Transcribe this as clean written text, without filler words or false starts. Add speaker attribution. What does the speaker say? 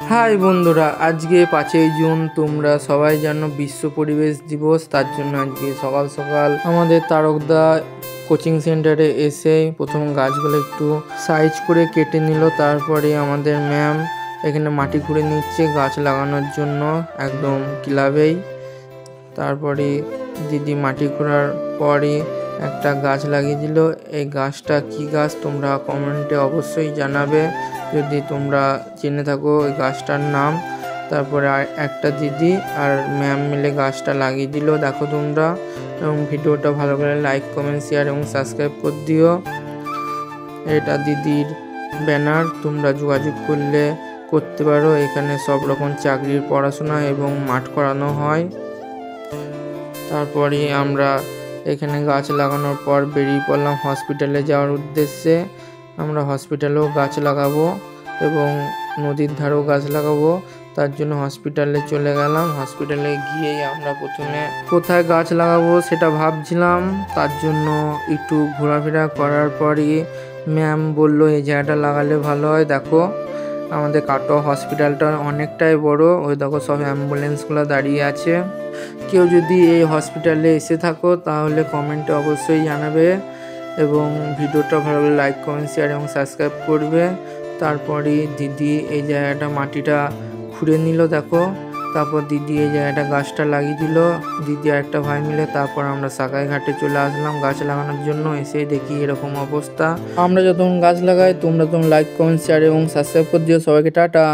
Speaker 1: High বন্ধুরা, আজকে 5ই June. তোমরা সবাই জানো বিশ্ব পরিবেশ দিবস। তার জন্য আজকে সকাল সকাল আমাদের তারকদা কোচিং সেন্টারে এসে প্রথম গাছগুলো একটু সাইজ করে কেটে নিল। তারপরে আমাদের ম্যাম এখানে মাটি খুঁড়ে নিচ্ছে গাছ লাগানোর জন্য একদম ক্লাবেই। তারপরে দিদি মাটি খোঁড়ার পরে একটা গাছ লাগিয়ে দিল। এই গাছটা কি গাছ তোমরা কমেন্টে অবশ্যই জানাবে যদি তোমরা জেনে থাকো ওই গাছটার নাম। তারপরে একটা দিদি আর ম্যাম মিলে গাছটা লাগিয়ে দিল, দেখো তোমরা। এবং ভিডিওটা ভালো করে লাইক কমেন্ট শেয়ার এবং সাবস্ক্রাইব করে দিও। এটা দিদির ব্যানার, তোমরা যোগাযোগ করতে পারো। এখানে সব রকম চাকরির পড়াশোনা এবং মাঠ করানো হয়। তারপরে আমরা এখানে গাছ লাগানোর পর বেরিয়ে পড়লাম হসপিটালে যাওয়ার উদ্দেশ্যে। আমরা হসপিটালেও গাছ লাগাবো এবং নদীর ধারেও গাছ লাগাবো। তার জন্য হসপিটালে চলে গেলাম। হসপিটালে গিয়েই আমরা প্রথমে কোথায় গাছ লাগাবো সেটা ভাবছিলাম। তার জন্য একটু ঘোরাফেরা করার পরই ম্যাম বলল এই জায়গাটা লাগালে ভালো হয়। দেখো আমাদের কাটোয়া হসপিটালটা অনেকটাই বড়। ওই দেখো সব অ্যাম্বুলেন্সগুলো দাঁড়িয়ে আছে। কেউ যদি এই হসপিটালে এসে থাকো তাহলে কমেন্টে অবশ্যই জানাবে এবং ভিডিওটা ভালো লাগলে লাইক কমেন্ট শেয়ার এবং সাবস্ক্রাইব করবে। তারপরে দিদি এই জায়গাটা মাটিটা খুঁড়ে নিল, দেখো। তারপর দিদি এই জায়গাটা গাছটা লাগিয়ে দিল, দিদি আর একটা ভাই মিলে। তারপর আমরা সাকাই ঘাটে চলে আসলাম গাছ লাগানোর জন্য। এসে দেখি এরকম অবস্থা। আমরা যখন গাছ লাগাই তোমরা লাইক কমেন্ট শেয়ার এবং সাবস্ক্রাইব করে দিও। সবাইকে টাটা।